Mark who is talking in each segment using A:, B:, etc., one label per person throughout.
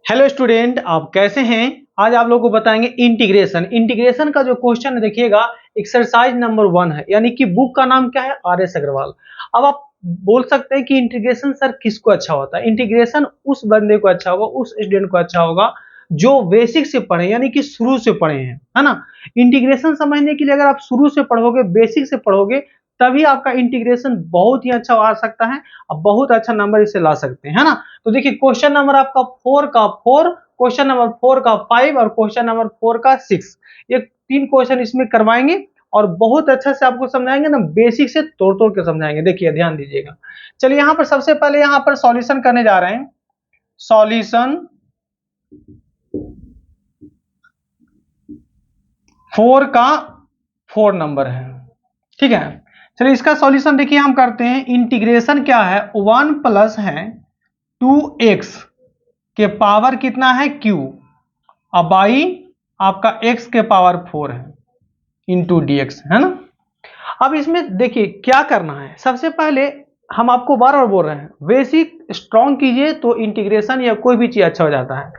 A: Hello student, आप कैसे हैं। आज आप लोगों को बताएंगे इंटीग्रेशन का जो क्वेश्चन है देखिएगा। एक्सरसाइज नंबर 1 है, यानी कि बुक का नाम क्या है, आर एस अग्रवाल। अब आप बोल सकते हैं कि इंटीग्रेशन सर किसको अच्छा होता है। इंटीग्रेशन उस बंदे को अच्छा होगा, उस स्टूडेंट को अच्छा होगा जो बेसिक से पढ़े, यानी कि शुरू से पढ़े हैं, है ना। इंटीग्रेशन समझने के लिए अगर आप शुरू से पढ़ोगे, बेसिक से पढ़ोगे, तभी आपका इंटीग्रेशन बहुत ही अच्छा आ सकता है और बहुत अच्छा नंबर इसे ला सकते हैं, है ना। तो देखिए क्वेश्चन नंबर आपका 4 का 4, क्वेश्चन नंबर 4 का 5 और क्वेश्चन नंबर 4 का 6, ये 3 क्वेश्चन इसमें करवाएंगे और बहुत अच्छा से आपको समझाएंगे ना, बेसिक से तोड़ तोड़ के समझाएंगे। देखिए ध्यान दीजिएगा। चलिए यहाँ पर सबसे पहले यहाँ पर सॉल्यूशन करने जा रहे हैं। सॉल्यूशन 4 का 4 नंबर है, ठीक है। चलिए इसका सॉल्यूशन देखिए हम करते हैं। इंटीग्रेशन क्या है, 1 प्लस है 2x के पावर कितना है q, अब बाई आपका x के पावर 4 है इंटू dx, है ना। अब इसमें देखिए क्या करना है। सबसे पहले हम आपको बार बार बोल रहे हैं, बेसिक स्ट्रॉन्ग कीजिए तो इंटीग्रेशन या कोई भी चीज अच्छा हो जाता है।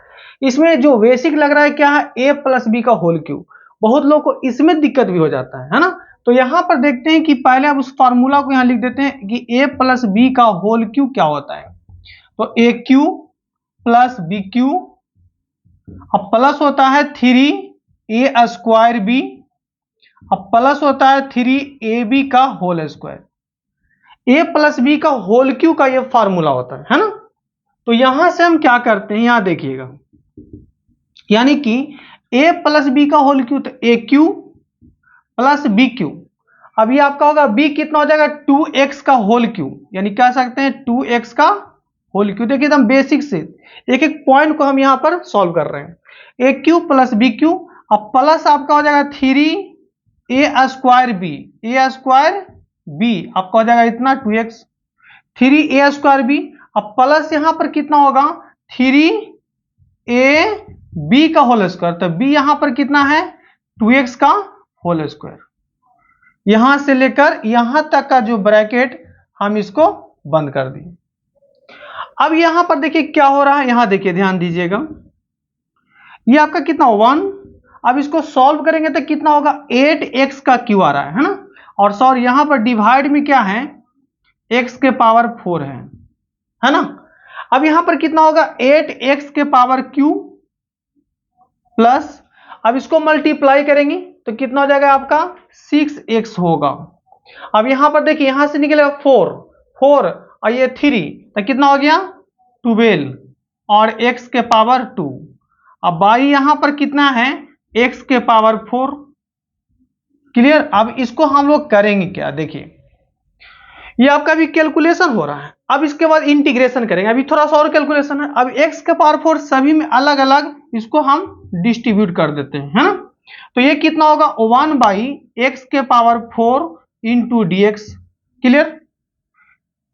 A: इसमें जो बेसिक लग रहा है क्या है, a प्लस बी का होल क्यूब। बहुत लोग को इसमें दिक्कत भी हो जाता है ना। तो यहां पर देखते हैं कि पहले आप उस फॉर्मूला को यहां लिख देते हैं कि a प्लस बी का होल क्यूब क्या होता है। तो ए क्यू प्लस बी क्यू, अब प्लस होता है 3a स्क्वायर बी, अब प्लस होता है 3ab का whole square. a plus B का होल क्यू का ये फॉर्मूला होता है ना। तो यहां से हम क्या करते हैं, यहां देखिएगा, यानी कि a प्लस बी का होल क्यू, तो ए क्यू प्लस बी क्यू। अब ये आपका होगा b कितना हो जाएगा 2x का होल क्यू, यानी कह सकते हैं 2x का होल क्यू। देखिए एकदम बेसिक से एक एक पॉइंट को हम यहां पर सॉल्व कर रहे हैं। ए क्यू प्लस बी क्यू, अब प्लस आपका हो जाएगा 3a स्क्वायर बी, ए स्क्वायर बी आपका हो जाएगा इतना 2x, 3a स्क्वायर बी। अब प्लस यहां पर कितना होगा 3a बी का होल स्क्वायर, तो b यहां पर कितना है 2x का होल स्क्वायर। यहां से लेकर यहां तक का जो ब्रैकेट हम इसको बंद कर दिए। अब यहां पर देखिए क्या हो रहा है, यहां देखिए ध्यान दीजिएगा, ये आपका कितना 1। अब इसको सॉल्व करेंगे तो कितना होगा 8x का क्यू आ रहा है ना। और सॉरी यहां पर डिवाइड में क्या है, x के पावर 4 है ना। अब यहां पर कितना होगा 8x के पावर क्यू प्लस, अब इसको मल्टीप्लाई करेंगे तो कितना हो जाएगा आपका 6x होगा। अब यहां पर देखिए यहां से निकलेगा 4 4 और ये 3, तो कितना हो गया 12 और x के पावर 2। अब बाई यहां पर कितना है x के पावर 4। क्लियर। अब इसको हम लोग करेंगे क्या, देखिए ये आपका भी कैलकुलेशन हो रहा है। अब इसके बाद इंटीग्रेशन करेंगे, अभी थोड़ा सा और कैलकुलेशन है। अब x के पावर 4 सभी में अलग अलग इसको हम डिस्ट्रीब्यूट कर देते हैं, है ना। तो ये कितना होगा 1 बाई एक्स के power 4 into D X. Clear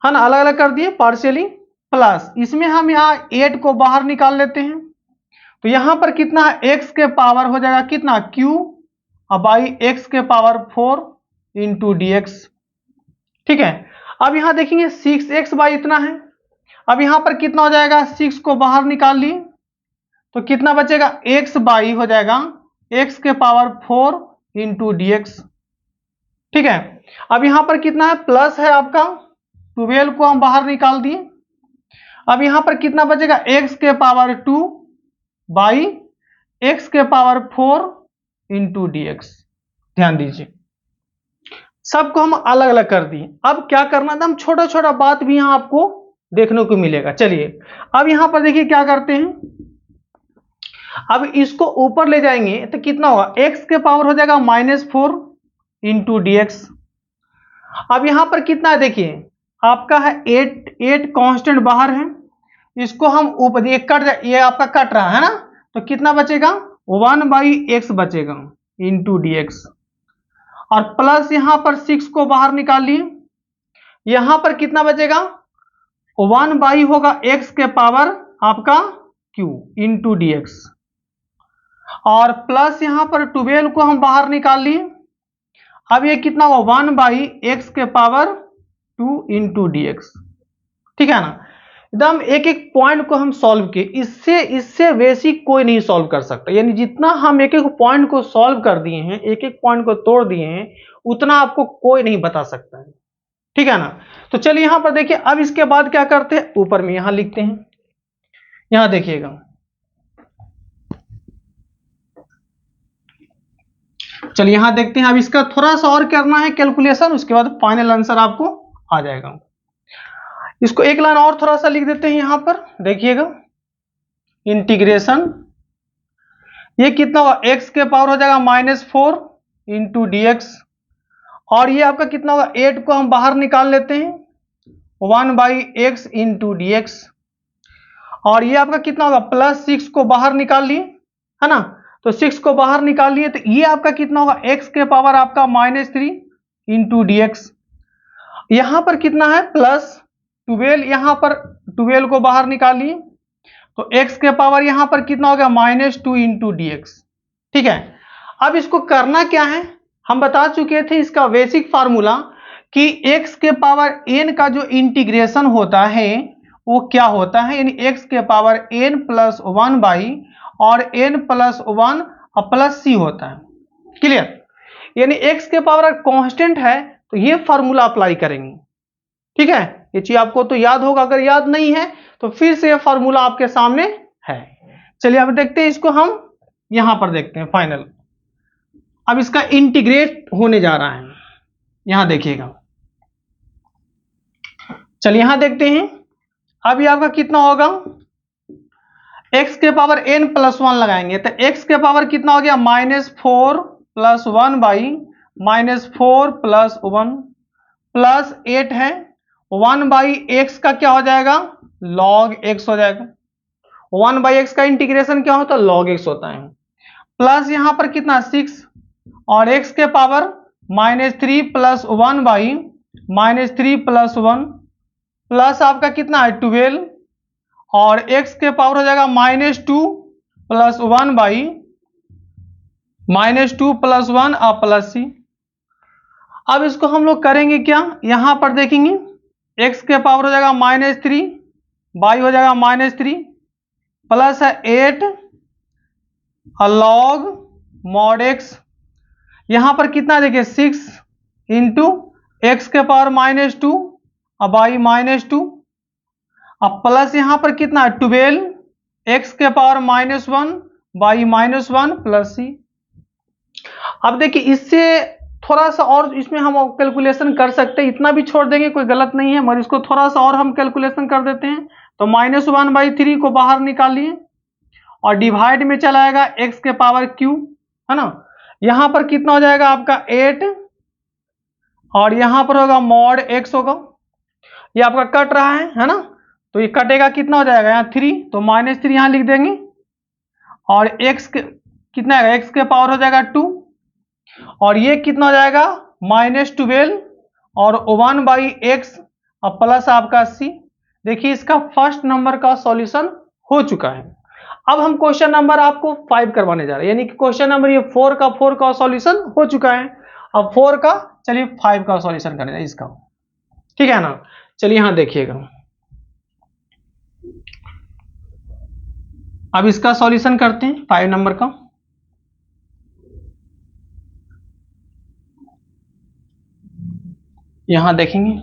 A: है ना, अलग अलग कर दिए पार्शियली। प्लस इसमें हम यहाँ 8 को बाहर निकाल लेते हैं, तो यहां पर कितना है x के पावर हो जाएगा कितना q, अब बाई x के पावर 4 इंटू डी एक्स। ठीक है। अब यहां देखेंगे 6x बाई इतना है। अब यहां पर कितना हो जाएगा 6 को बाहर निकाल लिए तो कितना बचेगा x बाई हो जाएगा x के पावर 4 इंटू डी एक्स। ठीक है। अब यहां पर कितना है प्लस है आपका 12 को हम बाहर निकाल दिए। अब यहां पर कितना बचेगा x के पावर 2 बाई x के पावर 4 इंटू डी एक्स। ध्यान दीजिए सबको हम अलग अलग कर दिए। अब क्या करना था, हम छोटा छोटा बात भी यहां आपको देखने को मिलेगा। चलिए अब यहां पर देखिए क्या करते हैं, अब इसको ऊपर ले जाएंगे तो कितना होगा x के पावर हो जाएगा -4 इंटू डी एक्स। अब यहां पर कितना है देखिए आपका है 8 कांस्टेंट बाहर है, इसको हम ऊपर ये कट, ये आपका कट रहा है ना, तो कितना बचेगा 1 बाई एक्स बचेगा इंटू डी एक्स। और प्लस यहां पर 6 को बाहर निकाल लिए, यहां पर कितना बचेगा 1 बाई होगा x के पावर आपका q इंटू डी एक्स। और प्लस यहां पर 12 को हम बाहर निकाल लिए। अब ये कितना हुआ 1 बाई एक्स के पावर 2 इंटू डी एक्स। ठीक है ना। एकदम एक एक पॉइंट को हम सॉल्व किए, इससे बेसिक कोई नहीं सॉल्व कर सकता। यानी जितना हम एक एक पॉइंट को सॉल्व कर दिए हैं, एक एक पॉइंट को तोड़ दिए हैं, उतना आपको कोई नहीं बता सकता है, ठीक है ना। तो चलिए यहां पर देखिए, अब इसके बाद क्या करते हैं, ऊपर में यहां लिखते हैं, यहां देखिएगा, चलिए यहां देखते हैं। अब इसका थोड़ा सा और करना है कैलकुलेशन, उसके बाद फाइनल आंसर आपको आ जाएगा। इसको एक लाइन और थोड़ा सा लिख देते हैं यहां पर, देखिएगा, इंटीग्रेशन, ये कितना होगा, एक्स के पावर हो जाएगा -4 इंटू डी एक्स, और ये आपका कितना होगा, 8 को हम बाहर निकाल लेते हैं, 1/x इंटू डी एक्स, और ये आपका कितना होगा, +6 को बाहर निकाल लिए, है ना, तो 6 को बाहर निकाल लिए, तो ये आपका कितना होगा, x के पावर आपका -3 इंटू डी एक्स, यहां पर कितना है, +12, यहां पर 12 को बाहर निकाल लिए, तो x के पावर यहां पर कितना हो गया, -2 इंटू डी एक्स, ठीक है। अब इसको करना क्या है, हम बता चुके थे इसका बेसिक फार्मूला, कि x के पावर n का जो इंटीग्रेशन होता है वो क्या होता है, यानी x के पावर n+1 बाई और n+1 प्लस सी होता है, क्लियर। यानी x के पावर कांस्टेंट है तो ये फार्मूला अप्लाई करेंगे, ठीक है। ये चीज आपको तो याद होगा, अगर याद नहीं है तो फिर से ये फार्मूला आपके सामने है। चलिए अब देखते हैं इसको, हम यहां पर देखते हैं फाइनल। अब इसका इंटीग्रेट होने जा रहा है, यहां देखिएगा, चलिए यहां देखते हैं। अब ये आपका कितना होगा, x के पावर n+1 लगाएंगे, तो x के पावर कितना हो गया, -4 + 1 बाई -4 + 1 प्लस 8 है, 1/x का क्या हो जाएगा, log x हो जाएगा, 1/x का इंटीग्रेशन क्या होता है, log x होता है, प्लस यहां पर कितना 6, और x के पावर -3 + 1 बाई -3 + 1 प्लस आपका कितना है 12, और x के पावर हो जाएगा -2 + 1 बाई -2 + 1 प्लस सी। अब इसको हम लोग करेंगे क्या, यहां पर देखेंगे, x के पावर हो जाएगा -3 बाई हो जाएगा -3 प्लस है 8 log mod x, यहां पर कितना देखिए 6 इंटू एक्स के पावर -2 बाई -2, अब प्लस यहां पर कितना है 12 एक्स के पावर -1 बाई -1 प्लस सी। अब देखिए इससे थोड़ा सा और इसमें हम कैलकुलेशन कर सकते हैं, इतना भी छोड़ देंगे कोई गलत नहीं है, मगर इसको थोड़ा सा और हम कैलकुलेशन कर देते हैं। तो -1/3 को बाहर निकालिए और डिवाइड में चला आएगा x के पावर q, है ना, यहां पर कितना हो जाएगा आपका 8, और यहां पर होगा mod x होगा, ये आपका कट रहा है ना, तो ये कटेगा कितना हो जाएगा यहाँ 3, तो -3 यहां लिख देंगे, और x कितना आएगा, x के पावर हो जाएगा 2, और ये कितना हो जाएगा -12 और 1/x और प्लस आपका c। देखिए इसका फर्स्ट नंबर का सॉल्यूशन हो चुका है। अब हम क्वेश्चन नंबर आपको 5 करवाने जा रहे हैं, यानी कि क्वेश्चन नंबर ये 4 का सॉल्यूशन हो चुका है। अब 4 का चलिए 5 का सॉल्यूशन करें इसका, ठीक है ना। चलिए यहां देखिएगा, अब इसका सॉल्यूशन करते हैं 5 नंबर का। यहां देखेंगे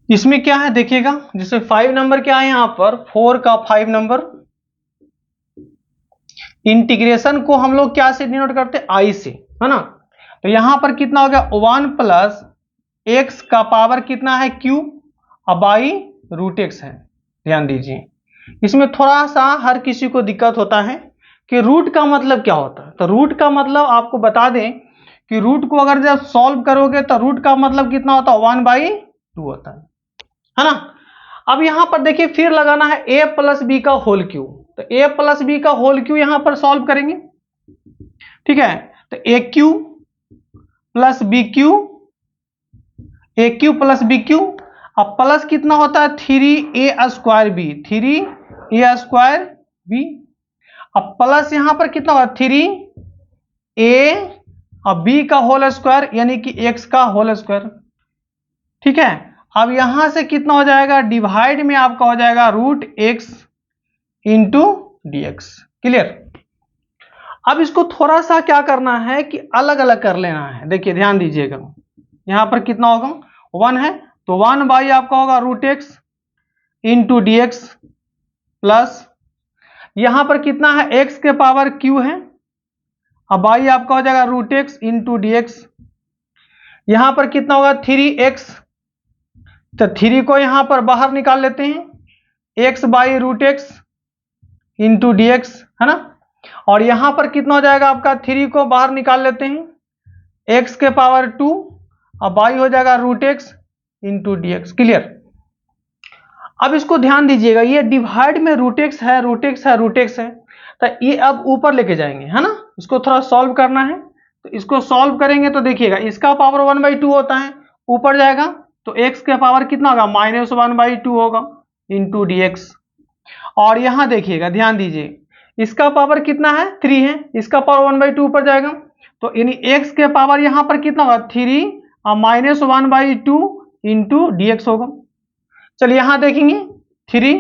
A: इसमें क्या है, देखिएगा, जैसे 5 नंबर क्या है, यहां पर 4 का 5 नंबर, इंटीग्रेशन को हम लोग क्या से डिनोट करते हैं, आई से, है ना। तो यहां पर कितना हो गया 1 प्लस एक्स का पावर कितना है q बाई √x है। ध्यान दीजिए इसमें थोड़ा सा हर किसी को दिक्कत होता है कि रूट का मतलब क्या होता है। तो रूट का मतलब आपको बता दें कि रूट को अगर जब सॉल्व करोगे तो रूट का मतलब कितना होता है 1/2 होता है ना। अब यहां पर देखिए फिर लगाना है a + b का होल क्यू, तो a + b का होल क्यू यहां पर सॉल्व करेंगे, ठीक है। तो aq + bq, aq + bq, अब प्लस कितना होता है 3a² b, 3a² b, अब प्लस यहां पर कितना होगा 3a और b का होल स्क्वायर यानी कि x का होल स्क्वायर, ठीक है। अब यहां से कितना हो जाएगा, डिवाइड में आपका हो जाएगा root X into D X. Clear. अब इसको थोड़ा सा क्या करना है कि अलग अलग कर लेना है। देखिए ध्यान दीजिएगा, यहां पर कितना होगा, 1 है तो 1 बाई आपका होगा root X into D X, plus यहां पर कितना है, x के पावर q है, अब बाई आपका हो जाएगा root X into D X. यहां पर कितना होगा 3x, तो 3 को यहां पर बाहर निकाल लेते हैं, x by root X into D X, है ना। और यहां पर कितना हो जाएगा आपका, 3 को बाहर निकाल लेते हैं, x के पावर 2, अब बाई हो जाएगा root X into D X. Clear. अब इसको ध्यान दीजिएगा, ये डिवाइड में रूट एक्स है, रूट एक्स है, रूट एक्स है, तो ये अब ऊपर लेके जाएंगे, है ना। इसको थोड़ा सॉल्व करना है, तो इसको सॉल्व करेंगे तो देखिएगा इसका पावर 1/2 होता है, ऊपर जाएगा तो x के पावर कितना होगा, -1/2 होगा इंटू डी एक्स। और यहां देखिएगा, ध्यान दीजिए, इसका पावर कितना है, 3 है, इसका पावर 1/2 ऊपर जाएगा, तो यानी x के पावर यहां पर कितना होगा, 3 और -1/2 इंटू डी एक्स होगा। चलिए यहां देखेंगे 3,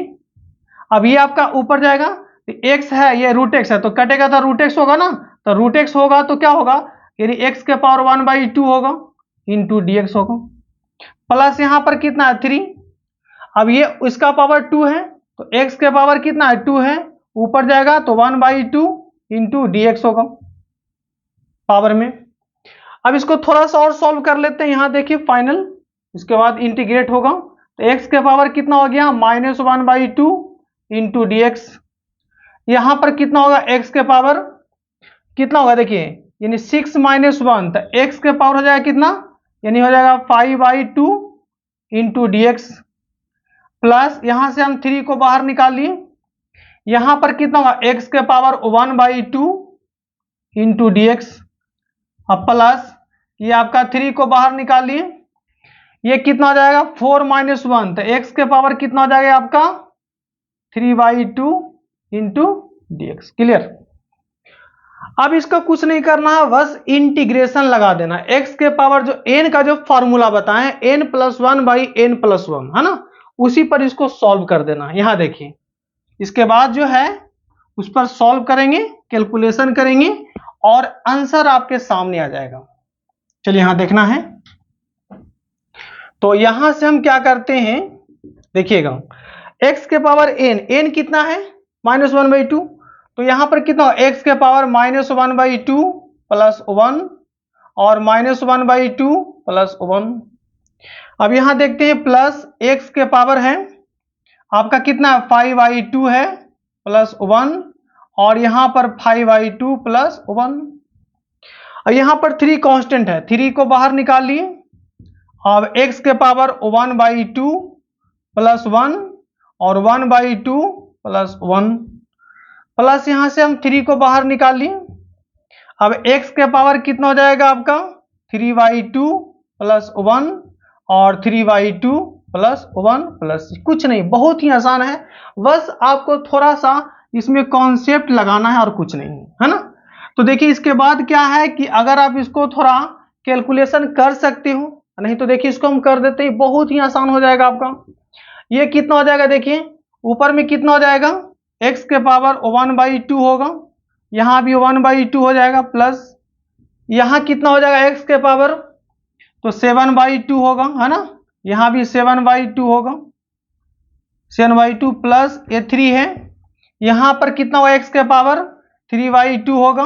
A: अब ये आपका ऊपर जाएगा, तो x है, ये रूट एक्स है, तो कटेगा तो रूट एक्स होगा ना, तो रूट एक्स होगा तो क्या होगा, यानी x के पावर 1/2 होगा इंटू डी एक्स होगा, प्लस यहां पर कितना है 3, अब ये इसका पावर 2 है, तो x के पावर कितना है 2 है, ऊपर जाएगा तो 1/2 इंटू डी एक्स होगा पावर में। अब इसको थोड़ा सा और सॉल्व कर लेते हैं, यहां देखिए फाइनल, इसके बाद इंटीग्रेट होगा, तो x के पावर कितना हो गया, -1/2 इंटू डी एक्स। यहां पर कितना होगा, x के पावर कितना होगा, देखिए यानी 6 - 1, तो x के पावर हो जाएगा कितना, यानी हो जाएगा 5/2 इंटू डी एक्स, प्लस यहां से हम 3 को बाहर निकाल लिए, यहां पर कितना होगा, x के पावर 1/2 इंटू डी एक्स, अब प्लस ये आपका 3 को बाहर निकाल लिए, ये कितना हो जाएगा 4 - 1, तो x के पावर कितना हो जाएगा आपका 3/2 इंटू डी एक्स। क्लियर। अब इसका कुछ नहीं करना है, बस इंटीग्रेशन लगा देना, x के पावर जो n का जो फॉर्मूला बताएं, n+1/n+1, है ना, उसी पर इसको सॉल्व कर देना। यहां देखिए, इसके बाद जो है उस पर सॉल्व करेंगे, कैलकुलेशन करेंगे और आंसर आपके सामने आ जाएगा। चलिए यहां देखना है, तो यहां से हम क्या करते हैं, देखिएगा x के पावर n कितना है, -1/2, तो यहां पर कितना हो, x के पावर -1/2 प्लस 1 और -1/2 प्लस 1। अब यहां देखते हैं, प्लस x के पावर है आपका कितना, 5/2 है प्लस 1, और यहां पर 5/2 प्लस 1, और यहां पर 3 कांस्टेंट है, 3 को बाहर निकाल लिए, अब x के पावर 1/2 प्लस 1 और 1/2 प्लस 1, प्लस यहां से हम 3 को बाहर निकाल लिए, अब x के पावर कितना हो जाएगा आपका 3/2 प्लस 1 और 3/2 प्लस 1 प्लस, कुछ नहीं, बहुत ही आसान है, बस आपको थोड़ा सा इसमें कॉन्सेप्ट लगाना है और कुछ नहीं, है ना। तो देखिए इसके बाद क्या है कि अगर आप इसको थोड़ा कैलकुलेशन कर सकते हो, नहीं तो देखिए इसको हम कर देते हैं, बहुत ही आसान हो जाएगा आपका। ये कितना हो जाएगा, देखिए ऊपर में कितना हो जाएगा, x के पावर 1/2 होगा, यहां भी 1/2 हो जाएगा, प्लस यहां कितना हो जाएगा x के पावर, तो 7/2 होगा, है ना, यहां भी 7/2 होगा, 7/2 प्लस ये 3 है, यहां पर कितना होगा x के पावर 3/2 होगा,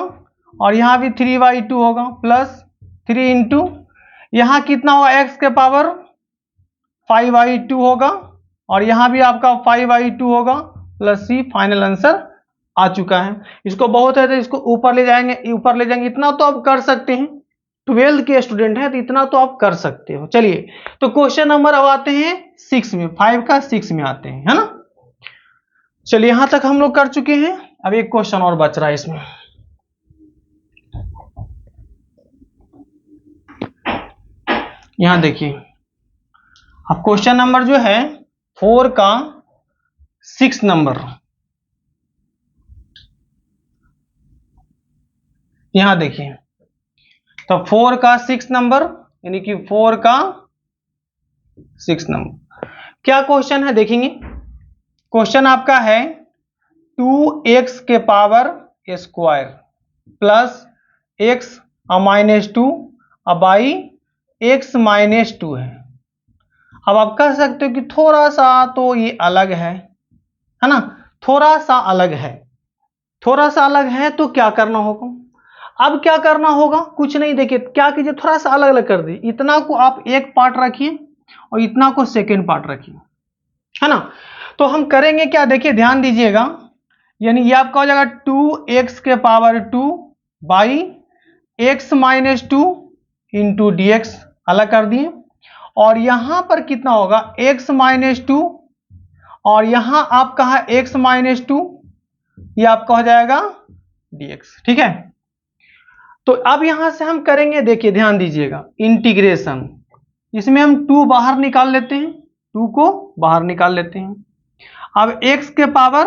A: और यहां भी 3/2 होगा, प्लस 3 इंटू यहां कितना होगा x के पावर 5/2 होगा, और यहां भी आपका 5/2 होगा, प्लस c। फाइनल आंसर आ चुका है। इसको बहुत है तो इसको ऊपर ले जाएंगे, ऊपर ले जाएंगे, इतना तो आप कर सकते हैं, 12th के स्टूडेंट हैं तो इतना तो आप कर सकते हो। चलिए तो क्वेश्चन नंबर अब आते हैं 6 में, 5 का 6 में आते हैं, है ना। चलिए यहां तक हम लोग कर चुके हैं, अब एक क्वेश्चन और बच रहा है इसमें। यहां देखिए, अब क्वेश्चन नंबर जो है 4 का 6 नंबर, यहां देखिए, तो 4 का 6 नंबर यानी कि 4 का 6 नंबर। क्या क्वेश्चन है देखेंगे। क्वेश्चन आपका है 2x के power square plus x -2 by x -2 है। अब आप कह सकते हो कि थोड़ा सा तो ये अलग है ना, थोड़ा सा अलग है, थोड़ा सा अलग है तो क्या करना होगा। अब क्या करना होगा, कुछ नहीं, देखिए क्या कीजिए, थोड़ा सा अलग अलग कर दिए, इतना को आप एक पार्ट रखिए और इतना को सेकेंड पार्ट रखिए, है ना। तो हम करेंगे क्या, देखिए ध्यान दीजिएगा, यानी ये आपका हो जाएगा 2x के power 2 by x -2 into D x, अलग कर दिए, और यहां पर कितना होगा x -2 और यहां आपका है x -2, ये आपका हो जाएगा dx, ठीक है। तो अब यहां से हम करेंगे, देखिए ध्यान दीजिएगा, इंटीग्रेशन, इसमें हम 2 बाहर निकाल लेते हैं, 2 को बाहर निकाल लेते हैं। अब x के power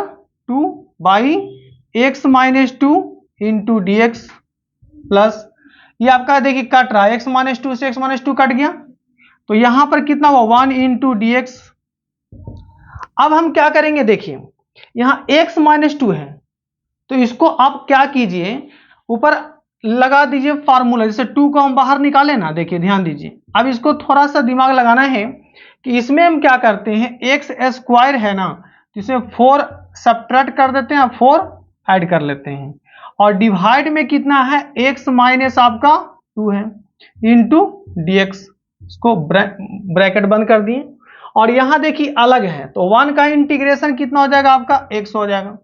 A: 2 by x -2 into D X plus, ये आपका देखिए कट रहा है, x -2 से x -2 कट गया, तो यहां पर कितना हुआ 1 इंटू डी एक्स। अब हम क्या करेंगे, देखिए यहां x -2 है, तो इसको आप क्या कीजिए, ऊपर लगा दीजिए फार्मूला, जैसे 2 को हम बाहर निकाले ना, देखिए ध्यान दीजिए। अब इसको थोड़ा सा दिमाग लगाना है कि इसमें हम क्या करते हैं, एक्स स्क्वायर है ना, तो इसमें 4 सब्ट्रैक्ट कर देते हैं, 4 ऐड कर लेते हैं, और डिवाइड में कितना है, x माइनस आपका 2 है इंटू डी एक्स, इसको ब्रैकेट बंद कर दिए, और यहां देखिए अलग है, तो 1 का इंटीग्रेशन कितना हो जाएगा आपका, x हो जाएगा।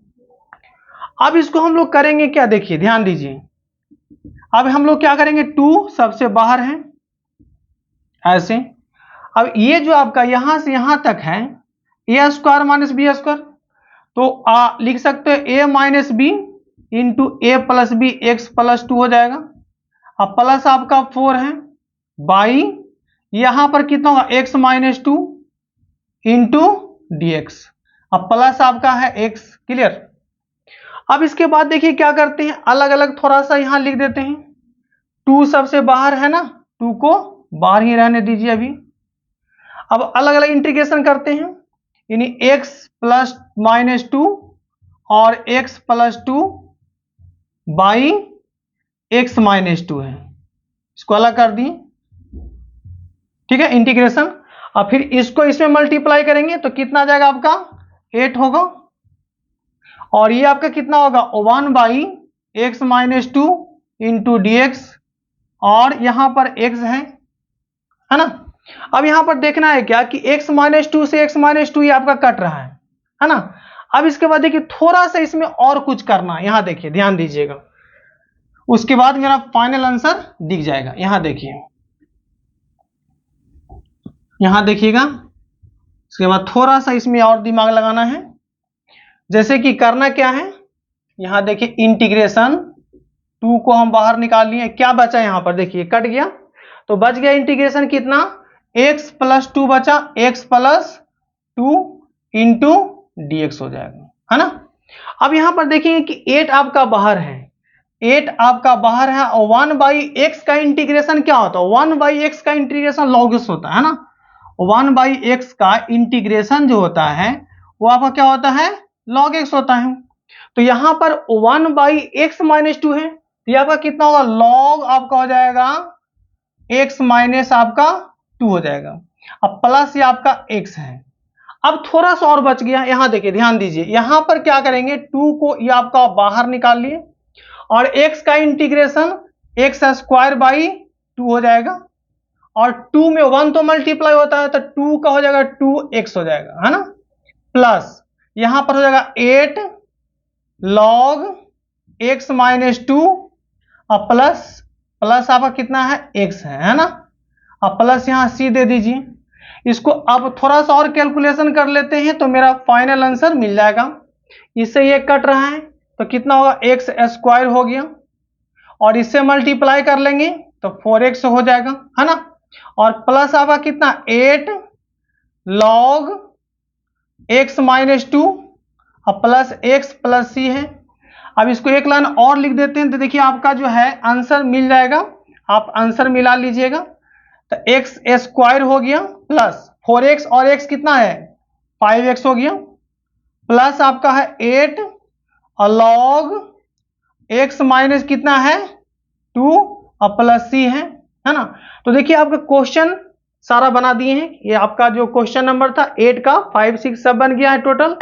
A: अब इसको हम लोग करेंगे क्या, देखिए ध्यान दीजिए, अब हम लोग क्या करेंगे, 2 सबसे बाहर है ऐसे, अब ये जो आपका यहां से यहां तक है ए स्क्वायर माइनस बी स्क्वायर, तो लिख सकते हो ए माइनस बी इंटू ए प्लस बी एक्स प्लस 2 हो जाएगा। अब प्लस आपका 4 है बाई यहां पर कितना होगा, एक्स -2 इंटू डी एक्स, अब प्लस आपका है एक्स, क्लियर। अब इसके बाद देखिए क्या करते हैं, अलग अलग थोड़ा सा यहां लिख देते हैं, 2 सबसे बाहर है ना, 2 को बाहर ही रहने दीजिए अभी। अब अलग अलग इंटीग्रेशन करते हैं, यानी x प्लस -2 और x प्लस 2 बाई x -2 है, इसको अलग कर दिए, ठीक है, इंटीग्रेशन। अब फिर इसको इसमें मल्टीप्लाई करेंगे तो कितना आ जाएगा आपका 8 होगा, और ये आपका कितना होगा 1 by x -2 into D x, और यहां पर x है ना। अब यहां पर देखना है क्या कि x -2 से x -2 ये आपका कट रहा है ना। अब इसके बाद देखिए थोड़ा सा इसमें और कुछ करना है, यहां देखिए ध्यान दीजिएगा, उसके बाद मेरा फाइनल आंसर दिख जाएगा। यहां देखिए, यहां देखिएगा, इसके बाद थोड़ा सा इसमें और दिमाग लगाना है, जैसे कि करना क्या है, यहां देखिए इंटीग्रेशन, 2 को हम बाहर निकाल लिए, क्या बचा यहां पर, देखिए कट गया, तो बच गया इंटीग्रेशन कितना, x प्लस 2 बचा, x plus 2 into D x हो जाएगा, है ना। अब यहां पर देखिए कि 8 आपका बाहर है, 8 आपका बाहर है, और 1 बाई एक्स का इंटीग्रेशन क्या होता है, 1 बाई एक्स का इंटीग्रेशन लॉग एक्स होता है ना, 1 बाई एक्स का इंटीग्रेशन जो होता है वो आपका क्या होता है, लॉग एक्स होता है। तो यहां पर 1 बाई एक्स -2 है, तो ये आपका कितना होगा, लॉग आपका हो जाएगा x माइनस आपका 2 हो जाएगा, अब प्लस ये आपका x है। अब थोड़ा सा और बच गया, यहां देखिए ध्यान दीजिए, यहां पर क्या करेंगे, 2 को ये आपका बाहर निकाल लिए, और x का इंटीग्रेशन एक्स स्क्वायर बाई 2 हो जाएगा, और 2 में 1 तो मल्टीप्लाई होता है, तो 2 का हो जाएगा 2x हो जाएगा, है ना, प्लस यहां पर हो जाएगा 8 लॉग x -2 और प्लस प्लस आपका कितना है, x है ना, अब प्लस यहां c दे दीजिए। इसको अब थोड़ा सा और कैलकुलेशन कर लेते हैं, तो मेरा फाइनल आंसर मिल जाएगा। इससे ये कट रहा है तो कितना होगा, एक्स स्क्वायर हो गया, और इससे मल्टीप्लाई कर लेंगे तो 4x हो जाएगा, है ना, और प्लस आपका कितना 8 लॉग x -2 और प्लस x प्लस c है। अब इसको एक लाइन और लिख देते हैं, तो देखिए आपका जो है आंसर मिल जाएगा, आप आंसर मिला लीजिएगा, तो एक्स स्क्वायर हो गया प्लस 4x और x कितना है 5x हो गया, प्लस आपका है 8 log x माइनस कितना है 2 और प्लस c है ना। तो देखिए आपका क्वेश्चन सारा बना दिए हैं, ये आपका जो क्वेश्चन नंबर था 8 का 5 6 सब बन गया है टोटल।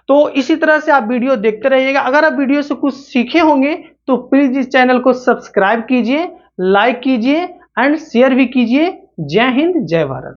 A: तो इसी तरह से आप वीडियो देखते रहिएगा। अगर आप वीडियो से कुछ सीखे होंगे तो प्लीज इस चैनल को सब्सक्राइब कीजिए, लाइक कीजिए एंड शेयर भी कीजिए। जय हिंद, जय भारत।